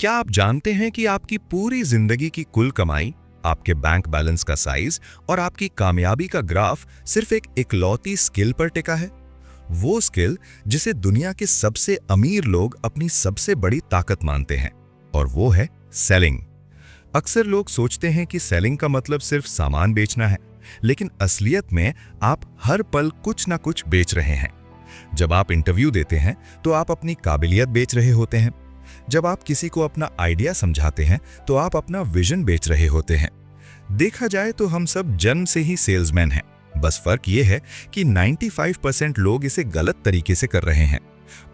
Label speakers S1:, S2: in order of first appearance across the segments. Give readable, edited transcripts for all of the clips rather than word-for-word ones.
S1: क्या आप जानते हैं कि आपकी पूरी जिंदगी की कुल कमाई, आपके बैंक बैलेंस का साइज और आपकी कामयाबी का ग्राफ सिर्फ एक इकलौती स्किल पर टिका है? वो स्किल जिसे दुनिया के सबसे अमीर लोग अपनी सबसे बड़ी ताकत मानते हैं, और वो है सेलिंग। अक्सर लोग सोचते हैं कि सेलिंग का मतलब सिर्फ सामान बेचना है, लेकिन असलियत में आप हर पल कुछ ना कुछ बेच रहे हैं। जब आप इंटरव्यू देते हैं तो आप अपनी काबिलियत बेच रहे होते हैं। जब आप किसी को अपना आइडिया समझाते हैं तो आप अपना विजन बेच रहे होते हैं। देखा जाए तो हम सब जन्म से ही सेल्समैन हैं, बस फर्क ये है कि 95% लोग इसे गलत तरीके से कर रहे हैं।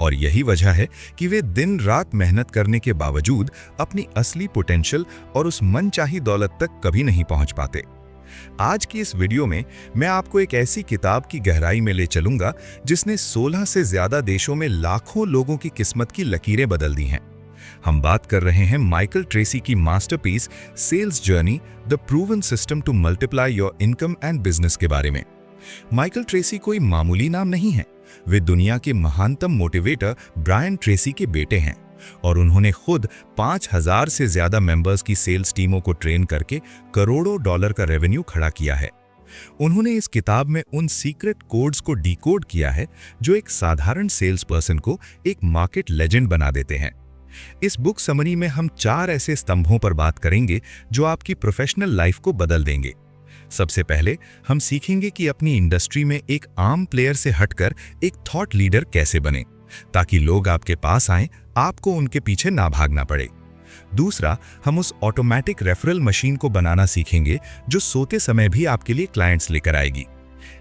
S1: और यही वजह है कि वे दिन रात मेहनत करने के बावजूद अपनी असली पोटेंशियल और उस मनचाही दौलत तक कभी नहीं पहुंच पाते। आज की इस वीडियो में मैं आपको एक ऐसी किताब की गहराई में ले चलूंगा जिसने 16 से ज्यादा देशों में लाखों लोगों की किस्मत की लकीरें बदल दी हैं। हम बात कर रहे हैं माइकल ट्रेसी की masterpiece sales journey, the proven system to multiply your income and business के बारे में। माइकल ट्रेसी कोई मामूली नाम नहीं है। वे दुनिया के महानतम मोटिवेटर ब्रायन ट्रेसी के बेटे हैं और उन्होंने खुद 5000 से ज्यादा मेंबर्स की सेल्स टीमों को ट्रेन करके करोड़ों डॉलर का रेवेन्यू खड़ा किया है। उन्होंने इस किताब में उन सीक्रेट कोड्स को डिकोड किया है जो एक साधारण सेल्स पर्सन को एक मार्केट लेजेंड बना देते हैं। इस बुक समरी में हम 4 ऐसे स्तंभों पर बात करेंगे जो आपकी प्रोफेशनल लाइफ को बदल देंगे। सबसे पहले हम सीखेंगे कि अपनी इंडस्ट्री में एक आम प्लेयर से हटकर एक थॉट लीडर कैसे बने, ताकि लोग आपके पास आएं, आपको उनके पीछे ना भागना पड़े। दूसरा, हम उस ऑटोमेटिक रेफरल मशीन को बनाना सीखेंगे जो सोते समय भी आपके लिए क्लाइंट्स लेकर आएगी।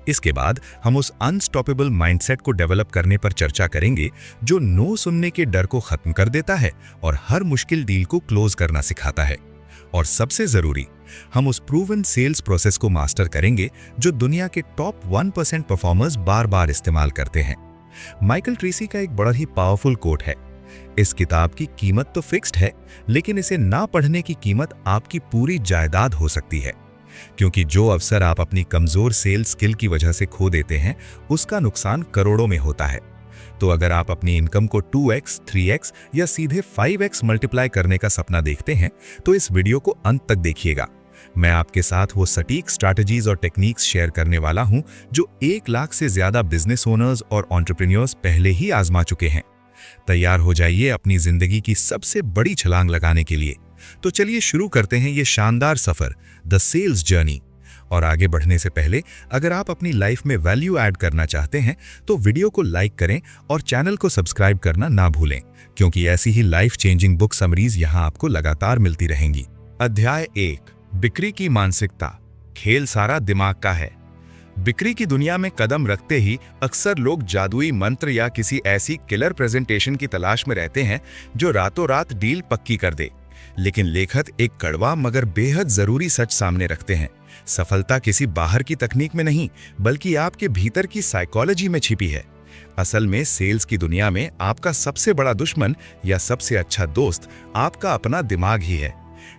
S1: इसके बाद हम उस अनस्टॉपेबल माइंडसेट को डेवलप करने पर चर्चा करेंगे जो नो सुनने के डर को खत्म कर देता है और हर मुश्किल डील को क्लोज करना सिखाता है। और सबसे जरूरी, हम उस प्रूवन सेल्स प्रोसेस को मास्टर करेंगे जो दुनिया के टॉप 1% परफॉर्मर्स बार बार इस्तेमाल करते हैं। माइकल ट्रेसी का एक बड़ा ही पावरफुल कोट है, इस किताब की कीमत तो फिक्स्ड है, लेकिन इसे ना पढ़ने की कीमत आपकी पूरी जायदाद हो सकती है। क्योंकि जो अवसर आप अपनी कमजोर सेल्स स्किल की वजह से खो देते हैं, उसका नुकसान करोड़ों में होता है। तो अगर आप अपनी इनकम को 2x, 3x या सीधे 5x मल्टीप्लाई करने का सपना देखते हैं, तो इस वीडियो को अंत तक देखिएगा। मैं आपके साथ वो सटीक स्ट्रैटेजीज और टेक्निक्स शेयर करने वाला हूं जो 1 लाख से ज्यादा बिजनेस ओनर्स और एंटरप्रेन्योर्स पहले ही आजमा चुके हैं। तैयार हो जाइए अपनी जिंदगी की सबसे बड़ी छलांग लगाने के लिए। तो चलिए शुरू करते हैं ये शानदार सफर, द सेल्स जर्नी। और आगे बढ़ने से पहले अगर आप अपनी लाइफ में वैल्यू ऐड करना चाहते हैं तो वीडियो को लाइक करें और चैनल को सब्सक्राइब करना ना भूलें, क्योंकि ऐसी ही लाइफ चेंजिंग बुक समरीज यहां आपको लगातार मिलती रहेंगी। अध्याय 1, बिक्री की मानसिकता। खेल सारा दिमाग का है। बिक्री की दुनिया में कदम रखते ही अक्सर लोग जादुई मंत्र या किसी ऐसी किलर प्रेजेंटेशन की तलाश में रहते हैं जो रातों रात डील पक्की कर दे। लेकिन लेखक एक कड़वा मगर बेहद जरूरी सच सामने रखते हैं। सफलता किसी बाहर की तकनीक में नहीं, बल्कि आपके भीतर की साइकोलॉजी में छिपी है। असल में सेल्स की दुनिया में आपका सबसे बड़ा दुश्मन या सबसे अच्छा दोस्त आपका अपना दिमाग ही है।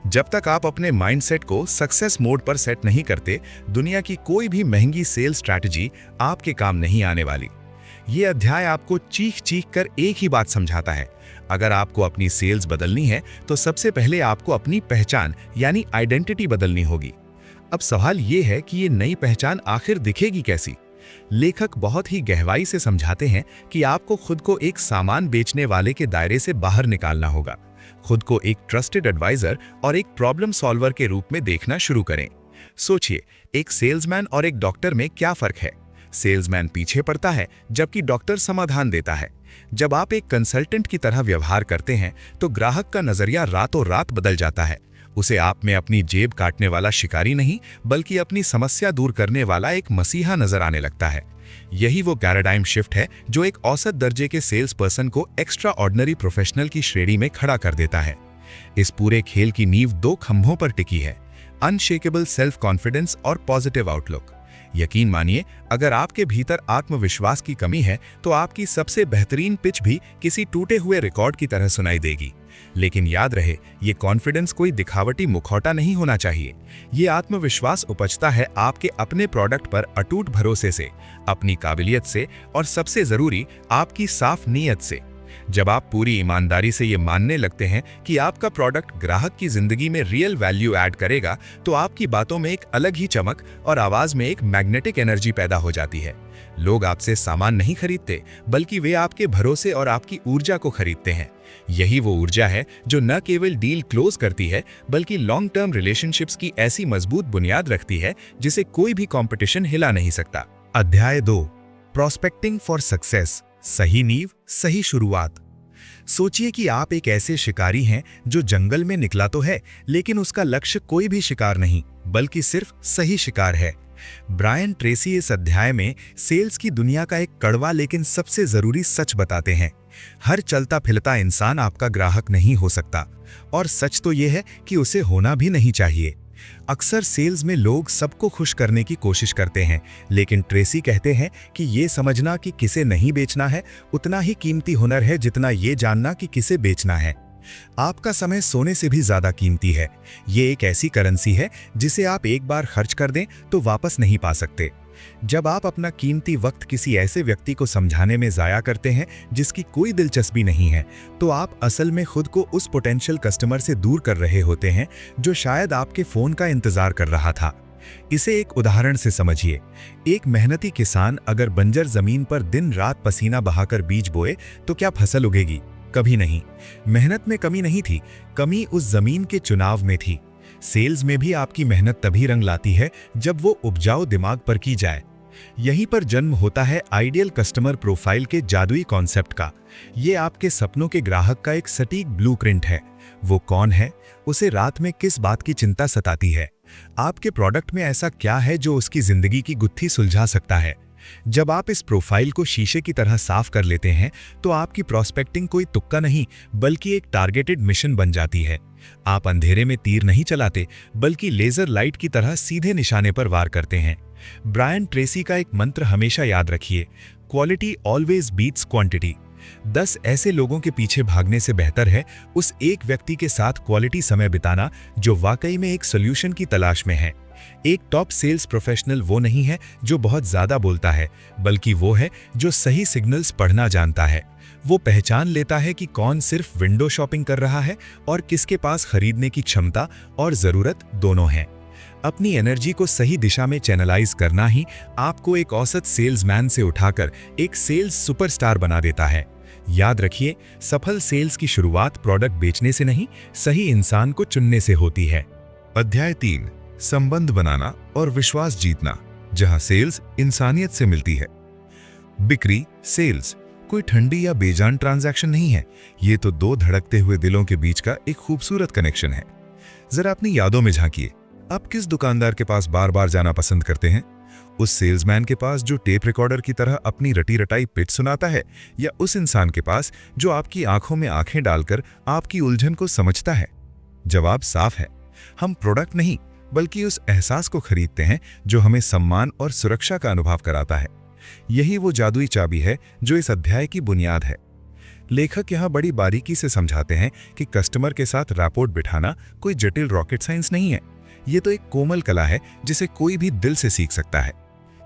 S1: जब तक आप अपने माइंडसेट को सक्सेस मोड पर सेट नहीं करते, दुनिया की कोई भी महंगी सेल्स स्ट्रैटेजी आपके काम नहीं आने वाली। ये अध्याय आपको चीख चीख कर एक ही बात समझाता है, अगर आपको अपनी सेल्स बदलनी है तो सबसे पहले आपको अपनी पहचान यानी आइडेंटिटी बदलनी होगी। अब सवाल ये है कि ये नई पहचान आखिर दिखेगी कैसी? लेखक बहुत ही गहराई से समझाते हैं कि आपको खुद को एक सामान बेचने वाले के दायरे से बाहर निकालना होगा। खुद को एक ट्रस्टेड एडवाइजर और एक प्रॉब्लम सॉल्वर के रूप में देखना शुरू करें। सोचिए, एक सेल्समैन और एक डॉक्टर में क्या फर्क है? सेल्समैन पीछे पड़ता है जबकि डॉक्टर समाधान देता है। जब आप एक कंसल्टेंट की तरह व्यवहार करते हैं तो ग्राहक का नजरिया रातों रात बदल जाता है। उसे आप में अपनी जेब काटने वाला शिकारी नहीं, बल्कि अपनी समस्या दूर करने वाला एक मसीहा नजर आने लगता है। यही वो पैराडाइम शिफ्ट है जो एक औसत दर्जे के सेल्स पर्सन को एक्स्ट्रा ऑर्डिनरी प्रोफेशनल की श्रेणी में खड़ा कर देता है। इस पूरे खेल की नींव 2 खंभों पर टिकी है, अनशेकेबल सेल्फ कॉन्फिडेंस और पॉजिटिव आउटलुक। यकीन मानिए, अगर आपके भीतर आत्मविश्वास की कमी है तो आपकी सबसे बेहतरीन पिच भी किसी टूटे हुए रिकॉर्ड की तरह सुनाई देगी। लेकिन याद रहे, ये कॉन्फिडेंस कोई दिखावटी मुखौटा नहीं होना चाहिए। ये आत्मविश्वास उपजता है आपके अपने प्रोडक्ट पर अटूट भरोसे से, अपनी काबिलियत से और सबसे जरूरी आपकी साफ नीयत से। जब आप पूरी ईमानदारी से ये मानने लगते हैं कि आपका प्रोडक्ट ग्राहक की जिंदगी में रियल वैल्यू ऐड करेगा, तो आपकी बातों में एक अलग ही चमक और आवाज में एक मैग्नेटिक एनर्जी पैदा हो जाती है। लोग आपसे सामान नहीं खरीदते, बल्कि वे आपके भरोसे और आपकी ऊर्जा को खरीदते हैं। यही वो ऊर्जा है जो न केवल डील क्लोज करती है, बल्कि लॉन्ग टर्म रिलेशनशिप्स की ऐसी मजबूत बुनियाद रखती है जिसे कोई भी कंपटीशन हिला नहीं सकता। अध्याय 2, प्रोस्पेक्टिंग फॉर सक्सेस, सही नींव, सही शुरुआत। सोचिए कि आप एक ऐसे शिकारी हैं जो जंगल में निकला तो है, लेकिन उसका लक्ष्य कोई भी शिकार नहीं, बल्कि सिर्फ सही शिकार है। ब्रायन ट्रेसी इस अध्याय में सेल्स की दुनिया का एक कड़वा लेकिन सबसे जरूरी सच बताते हैं। हर चलता फिरता इंसान आपका ग्राहक नहीं हो सकता, और सच तो यह है कि उसे होना भी नहीं चाहिए। अक्सर सेल्स में लोग सबको खुश करने की कोशिश करते हैं, लेकिन ट्रेसी कहते हैं कि ये समझना कि किसे नहीं बेचना है उतना ही कीमती हुनर है जितना ये जानना कि किसे बेचना है। आपका समय सोने से भी ज्यादा कीमती है। ये एक ऐसी करेंसी है जिसे आप एक बार खर्च कर दें तो वापस नहीं पा सकते। जब आप अपना कीमती वक्त किसी ऐसे व्यक्ति को समझाने में जाया करते हैं जिसकी कोई दिलचस्पी नहीं है, तो आप असल में खुद को उस पोटेंशियल कस्टमर से दूर कर रहे होते हैं जो शायद आपके फोन का इंतजार कर रहा था। इसे एक उदाहरण से समझिए। एक मेहनती किसान अगर बंजर जमीन पर दिन रात पसीना बहाकर बीज बोए तो क्या फसल उगेगी? कभी नहीं। मेहनत में कमी नहीं थी, कमी उस जमीन के चुनाव में थी। सेल्स में भी आपकी मेहनत तभी रंग लाती है जब वो उपजाऊ दिमाग पर की जाए। यहीं पर जन्म होता है आइडियल कस्टमर प्रोफाइल के जादुई कॉन्सेप्ट का। ये आपके सपनों के ग्राहक का एक सटीक ब्लूप्रिंट है। वो कौन है? उसे रात में किस बात की चिंता सताती है? आपके प्रोडक्ट में ऐसा क्या है जो उसकी जिंदगी की गुत्थी सुलझा सकता है? जब आप इस प्रोफाइल को शीशे की तरह साफ कर लेते हैं, तो आपकी प्रोस्पेक्टिंग कोई तुक्का नहीं, बल्कि एक टारगेटेड मिशन बन जाती है। आप अंधेरे में तीर नहीं चलाते, बल्कि लेजर लाइट की तरह सीधे निशाने पर वार करते हैं। ब्रायन ट्रेसी का एक मंत्र हमेशा याद रखिए, क्वालिटी ऑलवेज बीट्स क्वांटिटी। 10 ऐसे लोगों के पीछे भागने से बेहतर है उस एक व्यक्ति के साथ क्वालिटी समय बिताना जो वाकई में एक सॉल्यूशन की तलाश में है। एक टॉप सेल्स प्रोफेशनल वो नहीं है जो बहुत ज्यादा बोलता है, बल्कि वो है जो सही सिग्नल्स पढ़ना जानता है। वो पहचान लेता है कि कौन सिर्फ विंडो शॉपिंग कर रहा है और किसके पास खरीदने की क्षमता और जरूरत दोनों है। अपनी एनर्जी को सही दिशा में चैनलाइज करना ही आपको एक औसत सेल्समैन से उठाकर एक सेल्स सुपरस्टार बना देता है। याद रखिए, सफल सेल्स की शुरुआत प्रोडक्ट बेचने से नहीं, सही इंसान को चुनने से होती है। अध्याय 3, संबंध बनाना और विश्वास जीतना, जहां सेल्स इंसानियत से मिलती है। बिक्री, सेल्स कोई ठंडी या बेजान ट्रांजैक्शन नहीं है। ये तो दो धड़कते हुए दिलों के बीच का एक खूबसूरत कनेक्शन है। जरा अपनी यादों में झांकिए, आप किस दुकानदार के पास बार बार जाना पसंद करते हैं? उस सेल्समैन के पास जो टेप रिकॉर्डर की तरह अपनी रटी रटाई पिच सुनाता है, या उस इंसान के पास जो आपकी आंखों में आंखें डालकर आपकी उलझन को समझता है? जवाब साफ है, हम प्रोडक्ट नहीं बल्कि उस एहसास को खरीदते हैं जो हमें सम्मान और सुरक्षा का अनुभव कराता है। यही वो जादुई चाबी है जो इस अध्याय की बुनियाद है। लेखक यहाँ बड़ी बारीकी से समझाते हैं कि कस्टमर के साथ रैपोर्ट बिठाना कोई जटिल रॉकेट साइंस नहीं है। ये तो एक कोमल कला है जिसे कोई भी दिल से सीख सकता है।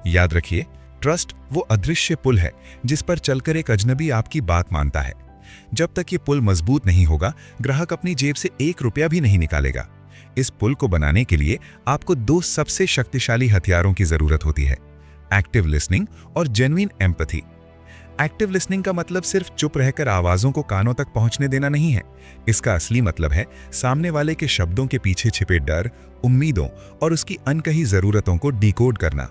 S1: याद रखिए, ट्रस्ट वो अदृश्य पुल है जिस पर चलकर एक अजनबी आपकी बात मानता है। जब तक ये पुल मजबूत नहीं होगा, ग्राहक अपनी जेब से 1 रुपया भी नहीं निकालेगा। इस पुल को बनाने के लिए आपको 2 सबसे शक्तिशाली हथियारों की जरूरत होती है, एक्टिव लिसनिंग और जेन्युइन एम्पैथी। एक्टिव लिसनिंग का मतलब सिर्फ चुप रहकर आवाजों को कानों तक पहुंचने देना नहीं है। इसका असली मतलब है सामने वाले के शब्दों के पीछे छिपे डर, उम्मीदों और उसकी अनकही जरूरतों को डिकोड करना।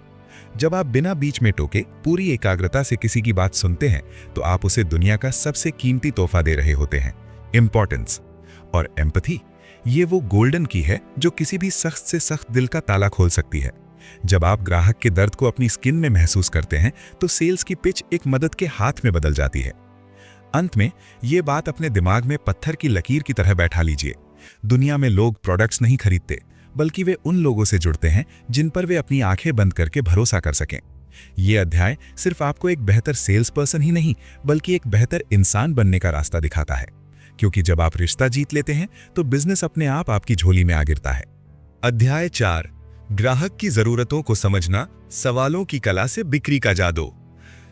S1: जब आप बिना बीच में टोके पूरी एकाग्रता से किसी की बात सुनते हैं, तो आप उसे दुनिया का सबसे कीमती तोहफा दे रहे होते हैं, इंपॉर्टेंस। और एम्पैथी, ये वो गोल्डन की है जो किसी भी सख्त से सख्त दिल का ताला खोल सकती है। जब आप ग्राहक के दर्द को अपनी स्किन में महसूस करते हैं, तो सेल्स की पिच एक मदद के हाथ में बदल जाती है। अंत में ये बात अपने दिमाग में पत्थर की लकीर की तरह बैठा लीजिए। दुनिया में लोग प्रोडक्ट्स नहीं खरीदते, बल्कि वे उन लोगों से जुड़ते हैं जिन पर वे अपनी आंखें बंद करके भरोसा कर सकें। ये अध्याय सिर्फ आपको एक बेहतर सेल्स पर्सन ही नहीं, बल्कि एक बेहतर इंसान बनने का रास्ता दिखाता है। क्योंकि जब आप रिश्ता जीत लेते हैं, तो बिजनेस अपने आप आपकी झोली में आ गिरता है। अध्याय 4, ग्राहक की जरूरतों को समझना, सवालों की कला से बिक्री का जादू।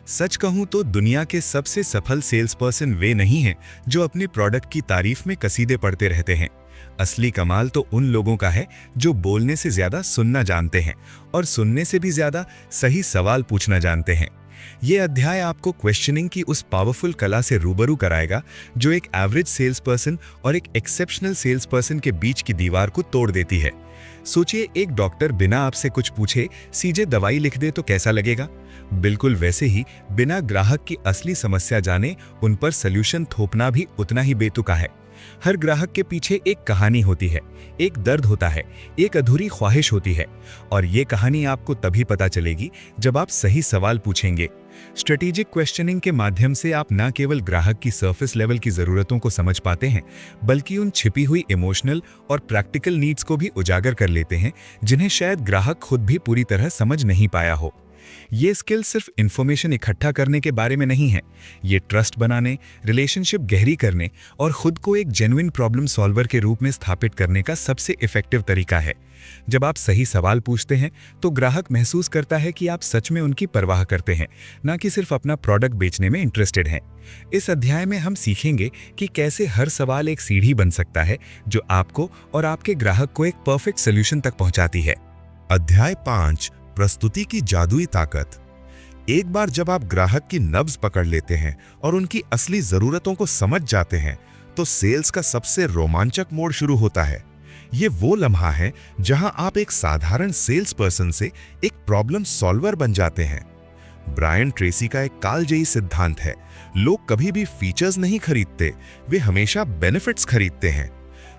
S1: सच कहूं तो दुनिया के सबसे सफल सेल्स पर्सन वे नहीं हैं जो अपने प्रोडक्ट की तारीफ में कसीदे पढ़ते रहते हैं। असली कमाल तो उन लोगों का है जो बोलने से ज्यादा सुनना जानते हैं और सुनने से भी ज्यादा सही सवाल पूछना जानते हैं। ये अध्याय आपको क्वेश्चनिंग की उस पावरफुल कला से रूबरू कराएगा जो एक एवरेज सेल्स पर्सन और एक एक्सेप्शनल सेल्स पर्सन के बीच की दीवार को तोड़ देती है। सोचिए, एक डॉक्टर बिना आपसे कुछ पूछे सीधे दवाई लिख दे तो कैसा लगेगा? बिल्कुल वैसे ही बिना ग्राहक की असली समस्या जाने उन पर सॉल्यूशन थोपना भी उतना ही बेतुका है। हर ग्राहक के पीछे एक कहानी होती है, एक दर्द होता है, एक अधूरी ख्वाहिश होती है और ये कहानी आपको तभी पता चलेगी जब आप सही सवाल पूछेंगे। स्ट्रेटेजिक क्वेश्चनिंग के माध्यम से आप न केवल ग्राहक की सरफेस लेवल की जरूरतों को समझ पाते हैं, बल्कि उन छिपी हुई इमोशनल और प्रैक्टिकल नीड्स को भी उजागर कर लेते हैं जिन्हें शायद ग्राहक खुद भी पूरी तरह समझ नहीं पाया हो। ये स्किल सिर्फ इंफॉर्मेशन इकट्ठा करने के बारे में नहीं है, ये ट्रस्ट बनाने, रिलेशनशिप गहरी करने और खुद को एक जेन्युइन प्रॉब्लम सॉल्वर के रूप में स्थापित करने का सबसे इफेक्टिव तरीका है। जब आप सही सवाल पूछते हैं तो ग्राहक महसूस करता है कि आप सच में उनकी परवाह करते हैं, न कि सिर्फ अपना प्रोडक्ट बेचने में इंटरेस्टेड हैं। इस अध्याय में हम सीखेंगे कि कैसे हर सवाल एक सीढ़ी बन सकता है जो आपको और आपके ग्राहक को एक परफेक्ट सोल्यूशन तक पहुंचाती है।
S2: अध्याय 5, प्रस्तुति की जादुई ताकत। एक बार जब आप ग्राहक की नब्ज पकड़ लेते हैं और उनकी असली जरूरतों को समझ जाते हैं तो सेल्स का सबसे रोमांचक मोड़ शुरू होता है। ये वो लम्हा है जहां आप एक साधारण सेल्स पर्सन से एक प्रॉब्लम सॉल्वर बन जाते हैं। ब्रायन ट्रेसी का एक कालजयी सिद्धांत है, लोग कभी भी फीचर्स नहीं खरीदते, वे हमेशा बेनिफिट्स खरीदते हैं।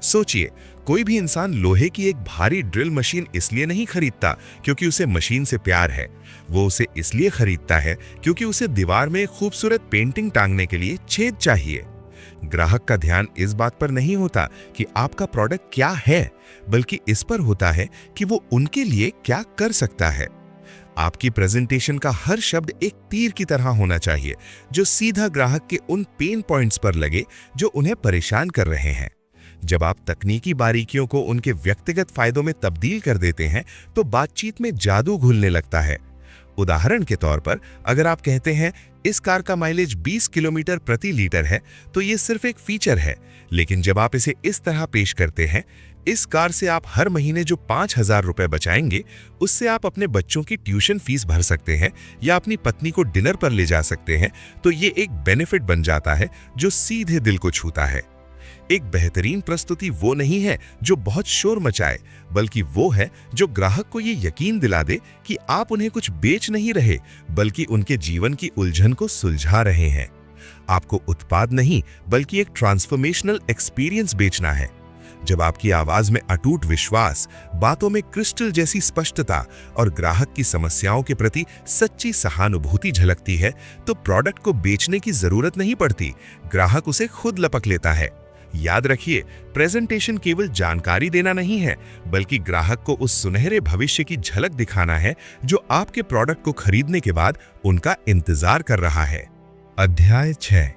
S2: सोचिए, कोई भी इंसान लोहे की एक भारी ड्रिल मशीन इसलिए नहीं खरीदता क्योंकि उसे मशीन से प्यार है, वो उसे इसलिए खरीदता है क्योंकि उसे दीवार में एक खूबसूरत पेंटिंग टांगने के लिए छेद चाहिए। ग्राहक का ध्यान इस बात पर नहीं होता कि आपका प्रोडक्ट क्या है, बल्कि इस पर होता है कि वो उनके लिए क्या कर सकता है। आपकी प्रेजेंटेशन का हर शब्द एक तीर की तरह होना चाहिए जो सीधा ग्राहक के उन पेन पॉइंट्स पर लगे जो उन्हें परेशान कर रहे हैं। जब आप तकनीकी बारीकियों को उनके व्यक्तिगत फायदों में तब्दील कर देते हैं तो बातचीत में जादू घुलने लगता है। उदाहरण के तौर पर, अगर आप कहते हैं इस कार का माइलेज 20 किलोमीटर प्रति लीटर है तो ये सिर्फ एक फीचर है, लेकिन जब आप इसे इस तरह पेश करते हैं, इस कार से आप हर महीने जो 5,000 रुपए बचाएंगे उससे आप अपने बच्चों की ट्यूशन फीस भर सकते हैं या अपनी पत्नी को डिनर पर ले जा सकते हैं, तो ये एक बेनिफिट बन जाता है जो सीधे दिल को छूता है। एक बेहतरीन प्रस्तुति वो नहीं है जो बहुत शोर मचाए, बल्कि वो है जो ग्राहक को ये यकीन दिला दे कि आप उन्हें कुछ बेच नहीं रहे, बल्कि उनके जीवन की उलझन को सुलझा रहे हैं। आपको उत्पाद नहीं, बल्कि एक ट्रांसफॉर्मेशनल एक्सपीरियंस बेचना है। जब आपकी आवाज में अटूट विश्वास, बातों में क्रिस्टल जैसी स्पष्टता और ग्राहक की समस्याओं के प्रति सच्ची सहानुभूति झलकती है, तो प्रोडक्ट को बेचने की जरूरत नहीं पड़ती, ग्राहक उसे खुद लपक लेता है। याद रखिए, प्रेजेंटेशन केवल जानकारी देना नहीं है, बल्कि ग्राहक को उस सुनहरे भविष्य की झलक दिखाना है जो आपके प्रोडक्ट को खरीदने के बाद उनका इंतजार कर रहा है।
S1: अध्याय 6,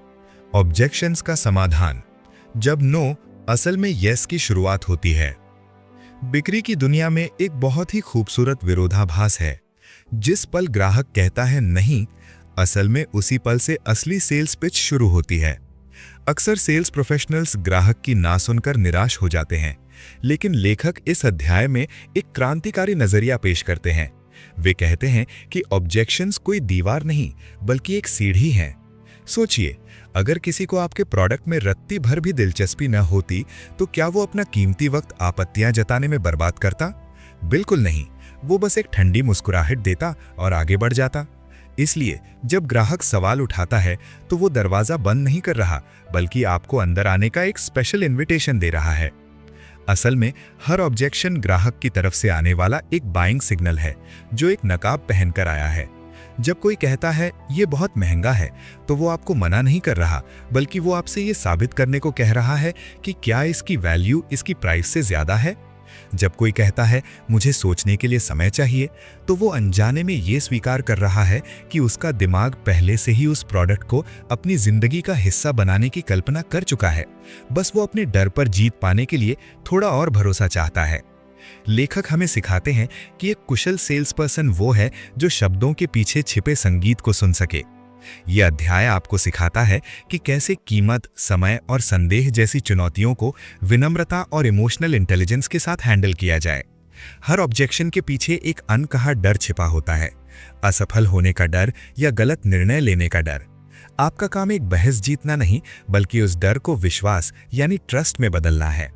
S1: ऑब्जेक्शंस का समाधान। जब नो असल में यस की शुरुआत होती है। बिक्री की दुनिया में एक बहुत ही खूबसूरत विरोधाभास है। जिस पल ग्राहक कहता है नहीं, असल में उसी पल से असली सेल्स पिच शुरू होती है। अक्सर सेल्स प्रोफेशनल्स ग्राहक की ना सुनकर निराश हो जाते हैं, लेकिन लेखक इस अध्याय में एक क्रांतिकारी नजरिया पेश करते हैं। वे कहते हैं कि ऑब्जेक्शंस कोई दीवार नहीं, बल्कि एक सीढ़ी है। सोचिए, अगर किसी को आपके प्रोडक्ट में रत्ती भर भी दिलचस्पी न होती तो क्या वो अपना कीमती वक्त आपत्तियां जताने में बर्बाद करता? बिल्कुल नहीं, वो बस एक ठंडी मुस्कुराहट देता और आगे बढ़ जाता। इसलिए जब ग्राहक सवाल उठाता है तो वो दरवाजा बंद नहीं कर रहा, बल्कि आपको अंदर आने का एक स्पेशल इनविटेशन दे रहा है। असल में हर ऑब्जेक्शन ग्राहक की तरफ से आने वाला एक बाइंग सिग्नल है जो एक नकाब पहनकर आया है। जब कोई कहता है ये बहुत महंगा है, तो वो आपको मना नहीं कर रहा, बल्कि वो आपसे ये साबित करने को कह रहा है कि क्या इसकी वैल्यू इसकी प्राइस से ज्यादा है। जब कोई कहता है मुझे सोचने के लिए समय चाहिए, तो वो अनजाने में ये स्वीकार कर रहा है कि उसका दिमाग पहले से ही उस प्रोडक्ट को अपनी जिंदगी का हिस्सा बनाने की कल्पना कर चुका है। बस वो अपने डर पर जीत पाने के लिए थोड़ा और भरोसा चाहता है। लेखक हमें सिखाते हैं कि एक कुशल सेल्स पर्सन वो है जो शब्दों के पीछे छिपे संगीत को सुन सके। यह अध्याय आपको सिखाता है कि कैसे कीमत, समय और संदेह जैसी चुनौतियों को विनम्रता और इमोशनल इंटेलिजेंस के साथ हैंडल किया जाए। हर ऑब्जेक्शन के पीछे एक अनकहा डर छिपा होता है, असफल होने का डर या गलत निर्णय लेने का डर। आपका काम एक बहस जीतना नहीं, बल्कि उस डर को विश्वास यानी ट्रस्ट में बदलना है।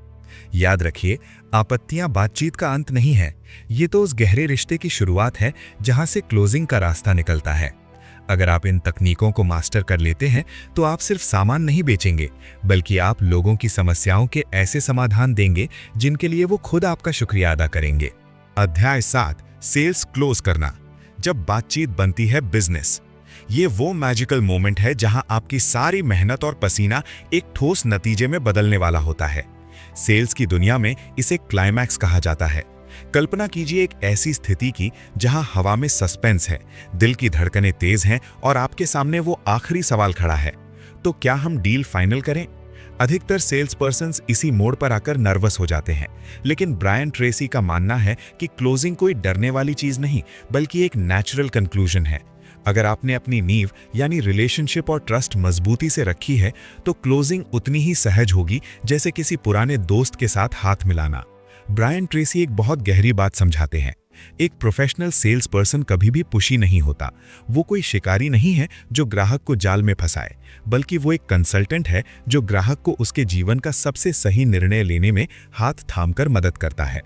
S1: याद रखिए, आपत्तियां बातचीत का अंत नहीं है, ये तो उस गहरे रिश्ते की शुरुआत है जहां से क्लोजिंग का रास्ता निकलता है। अगर आप इन तकनीकों को मास्टर कर लेते हैं तो आप सिर्फ सामान नहीं बेचेंगे, बल्कि आप लोगों की समस्याओं के ऐसे समाधान देंगे जिनके लिए वो खुद आपका शुक्रिया अदा करेंगे।
S2: अध्याय 7, सेल्स क्लोज करना। जब बातचीत बनती है बिजनेस, ये वो मैजिकल मोमेंट है जहां आपकी सारी मेहनत और पसीना एक ठोस नतीजे में बदलने वाला होता है। सेल्स की दुनिया में इसे क्लाइमैक्स कहा जाता है। कल्पना कीजिए एक ऐसी स्थिति की जहां हवा में सस्पेंस है, दिल की धड़कनें तेज हैं और आपके सामने वो आखिरी सवाल खड़ा है, तो क्या हम डील फाइनल करें? अधिकतर सेल्स पर्सन्स इसी मोड़ पर आकर नर्वस हो जाते हैं, लेकिन ब्रायन ट्रेसी का मानना है कि क्लोजिंग कोई डरने वाली चीज नहीं, बल्कि एक नेचुरल कंक्लूजन है। अगर आपने अपनी नींव यानी रिलेशनशिप और ट्रस्ट मजबूती से रखी है, तो क्लोजिंग उतनी ही सहज होगी जैसे किसी पुराने दोस्त के साथ हाथ मिलाना। ब्रायन ट्रेसी एक बहुत गहरी बात समझाते हैं। एक प्रोफेशनल सेल्स पर्सन कभी भी पुशी नहीं होता। वो कोई शिकारी नहीं है जो ग्राहक को जाल में फंसाए, बल्कि वो एक कंसल्टेंट है जो ग्राहक को उसके जीवन का सबसे सही निर्णय लेने में हाथ थामकर मदद करता है।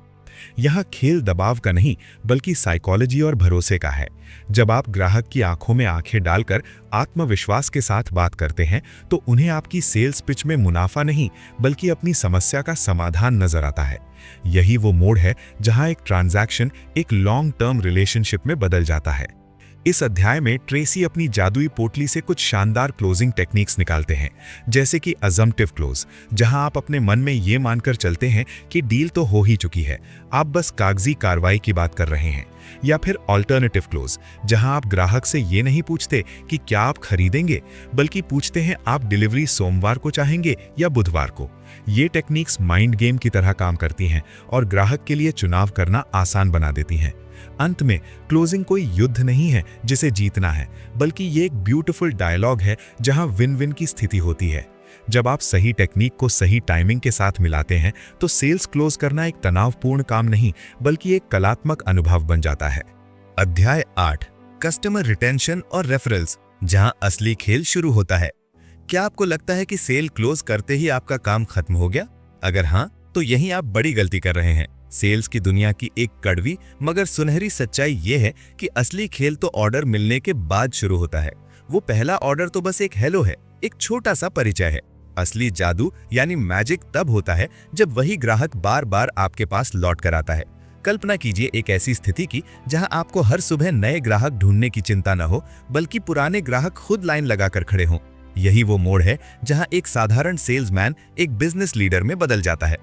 S2: यहाँ खेल दबाव का नहीं, बल्कि साइकोलॉजी और भरोसे का है। जब आप ग्राहक की आंखों में आंखें डालकर आत्मविश्वास के साथ बात करते हैं, तो उन्हें आपकी सेल्स पिच में मुनाफा नहीं, बल्कि अपनी समस्या का समाधान नजर आता है। यही वो मोड़ है जहां एक ट्रांजैक्शन एक लॉन्ग टर्म रिलेशनशिप में बदल जाता है। इस अध्याय में ट्रेसी अपनी जादुई पोटली से कुछ शानदार क्लोजिंग टेक्निक्स निकालते हैं, जैसे कि अजम्पटिव क्लोज, जहां आप अपने मन में ये मानकर चलते हैं कि डील तो हो ही चुकी है, आप बस कागजी कार्रवाई की बात कर रहे हैं। या फिर ऑल्टरनेटिव क्लोज, जहां आप ग्राहक से ये नहीं पूछते कि क्या आप खरीदेंगे, बल्कि पूछते हैं आप डिलीवरी सोमवार को चाहेंगे या बुधवार को। ये टेक्निक्स माइंड गेम की तरह काम करती हैं और ग्राहक के लिए चुनाव करना आसान बना देती हैं। अंत में क्लोजिंग कोई युद्ध नहीं है जिसे जीतना है, बल्कि ये एक ब्यूटीफुल डायलॉग है जहां विन विन की स्थिति होती है। जब आप सही टेक्निक को सही टाइमिंग के साथ मिलाते हैं, तो सेल्स क्लोज करना एक तनावपूर्ण काम नहीं, बल्कि एक कलात्मक अनुभव बन जाता है।
S1: अध्याय 8, कस्टमर रिटेंशन और रेफरल्स, जहां असली खेल शुरू होता है। क्या आपको लगता है कि सेल क्लोज करते ही आपका काम खत्म हो गया? अगर हाँ, तो यहीं आप बड़ी गलती कर रहे हैं। सेल्स की दुनिया की एक कड़वी मगर सुनहरी सच्चाई ये है कि असली खेल तो ऑर्डर मिलने के बाद शुरू होता है। वो पहला ऑर्डर तो बस एक हेलो है, एक छोटा सा परिचय है। असली जादू यानी मैजिक तब होता है जब वही ग्राहक बार बार आपके पास लौट कर आता है। कल्पना कीजिए एक ऐसी स्थिति की जहां आपको हर सुबह नए ग्राहक ढूंढने की चिंता न हो, बल्कि पुराने ग्राहक खुद लाइन लगाकर खड़े हों। यही वो मोड़ है जहां एक साधारण सेल्समैन एक बिजनेस लीडर में बदल जाता है।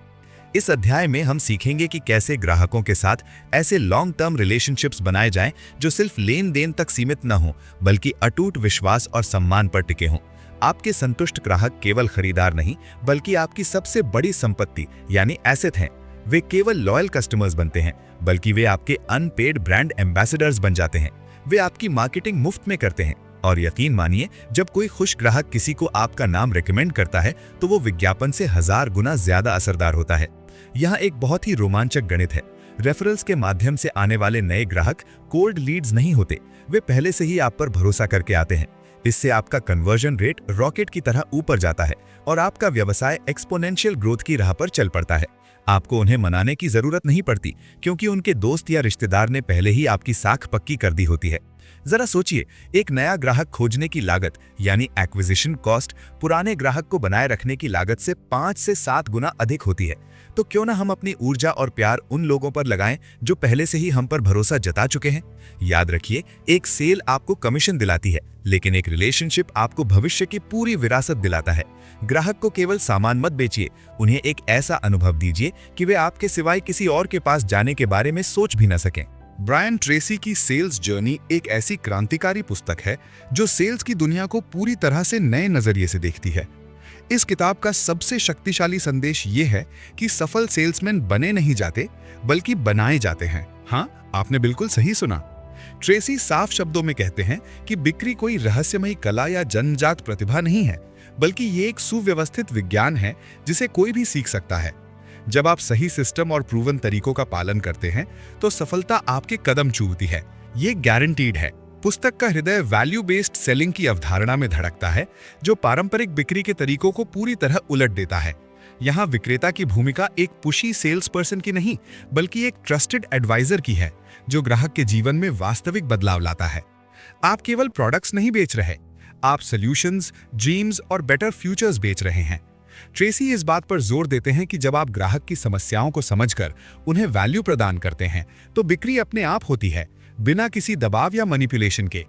S1: इस अध्याय में हम सीखेंगे कि कैसे ग्राहकों के साथ ऐसे लॉन्ग टर्म रिलेशनशिप्स बनाए जाएं जो सिर्फ लेन देन तक सीमित न हो, बल्कि अटूट विश्वास और सम्मान पर टिके हों। आपके संतुष्ट ग्राहक केवल खरीदार नहीं, बल्कि आपकी सबसे बड़ी संपत्ति यानी एसेट हैं। वे केवल लॉयल कस्टमर्स बनते हैं, बल्कि वे आपके अनपेड ब्रांड एम्बेसडर्स बन जाते हैं। वे आपकी मार्केटिंग मुफ्त में करते हैं। और यकीन मानिए, जब कोई खुश ग्राहक किसी को आपका नाम रिकमेंड करता है, तो वो विज्ञापन से 1000 गुना ज्यादा असरदार होता है। यहाँ एक बहुत ही रोमांचक गणित है। रेफरल्स के माध्यम से आने वाले नए ग्राहक कोल्ड लीड्स नहीं होते, वे पहले से ही आप पर भरोसा करके आते हैं। इससे आपका कन्वर्जन रेट रॉकेट की तरह ऊपर जाता है और आपका व्यवसाय एक्सपोनेंशियल ग्रोथ की राह पर चल पड़ता है। आपको उन्हें मनाने की जरूरत नहीं पड़ती, क्योंकि उनके दोस्त या रिश्तेदार ने पहले ही आपकी साख पक्की कर दी होती है। जरा सोचिए, एक नया ग्राहक खोजने की लागत यानी एक्विजिशन कॉस्ट पुराने ग्राहक को बनाए रखने की लागत से 5 से 7 गुना अधिक होती है। तो क्यों ना हम अपनी ऊर्जा और प्यार उन लोगों पर लगाएं जो पहले से ही हम पर भरोसा जता चुके हैं। याद रखिए, एक सेल आपको कमीशन दिलाती है, लेकिन एक रिलेशनशिप आपको भविष्य की पूरी विरासत दिलाता है। ग्राहक को केवल सामान मत बेचिए, उन्हें एक ऐसा अनुभव दीजिए कि वे आपके सिवाय किसी और के पास जाने के बारे में सोच भी न सकें।
S2: ब्रायन ट्रेसी की सेल्स जर्नी एक ऐसी क्रांतिकारी पुस्तक है जो सेल्स की दुनिया को पूरी तरह से नए नजरिए से देखती है। इस किताब का सबसे शक्तिशाली संदेश ये है कि सफल सेल्समैन बने नहीं जाते, बल्कि बनाए जाते हैं। हाँ, आपने बिल्कुल सही सुना। ट्रेसी साफ शब्दों में कहते हैं कि बिक्री कोई रहस्यमयी कला या जन्मजात प्रतिभा नहीं है, बल्कि ये एक सुव्यवस्थित विज्ञान है जिसे कोई भी सीख सकता है। जब आप सही सिस्टम और प्रूवन तरीकों का पालन करते हैं तो सफलता आपके कदम चूमती है, ये गारंटीड है। पुस्तक का हृदय वैल्यू बेस्ड सेलिंग की अवधारणा में धड़कता है, जो पारंपरिक बिक्री के तरीकों को पूरी तरह उलट देता है। यहाँ विक्रेता की भूमिका एक पुशी सेल्स पर्सन की नहीं, बल्कि एक ट्रस्टेड एडवाइजर की है, जो ग्राहक के जीवन में वास्तविक बदलाव लाता है। आप केवल प्रोडक्ट्स नहीं बेच रहे, आप सॉल्यूशंस, ड्रीम्स और बेटर फ्यूचर्स बेच रहे हैं। ट्रेसी इस बात पर जोर देते हैं कि जब आप ग्राहक की समस्याओं को समझकर उन्हें वैल्यू प्रदान करते हैं तो बिक्री अपने आप होती है, बिना किसी दबाव या मैनिपुलेशन के।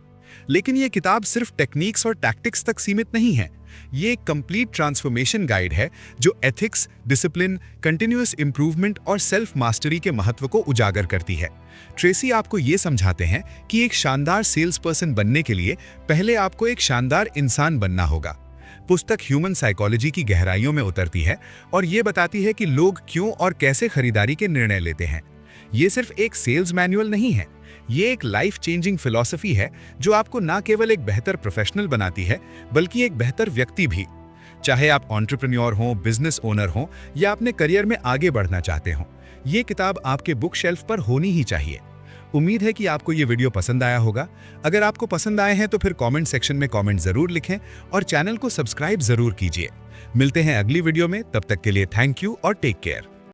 S2: लेकिन यह किताब सिर्फ टेक्निक्स और टैक्टिक्स तक सीमित नहीं है। ये एक कंप्लीट ट्रांसफॉर्मेशन गाइड है जो एथिक्स, डिसिप्लिन, कंटिन्यूअस इंप्रूवमेंट और सेल्फ मास्टरी के महत्व को उजागर करती है। ट्रेसी आपको ये समझाते हैं कि एक शानदार सेल्स पर्सन बनने के लिए पहले आपको एक शानदार इंसान बनना होगा। पुस्तक ह्यूमन साइकोलॉजी की गहराइयों में उतरती है और ये बताती है कि लोग क्यों और कैसे खरीदारी के निर्णय लेते हैं। ये सिर्फ एक सेल्स मैनुअल नहीं है, ये एक लाइफ चेंजिंग फिलॉसफी है जो आपको न केवल एक बेहतर प्रोफेशनल बनाती है, बल्कि एक बेहतर व्यक्ति भी। चाहे आप एंटरप्रेन्योर हों, बिजनेस ओनर हों या अपने करियर में आगे बढ़ना चाहते हों, ये किताब आपके बुक शेल्फ पर होनी ही चाहिए। उम्मीद है कि आपको ये वीडियो पसंद आया होगा। अगर आपको पसंद आए हैं तो फिर कमेंट सेक्शन में कमेंट जरूर लिखें और चैनल को सब्सक्राइब जरूर कीजिए। मिलते हैं अगली वीडियो में, तब तक के लिए थैंक यू और टेक केयर।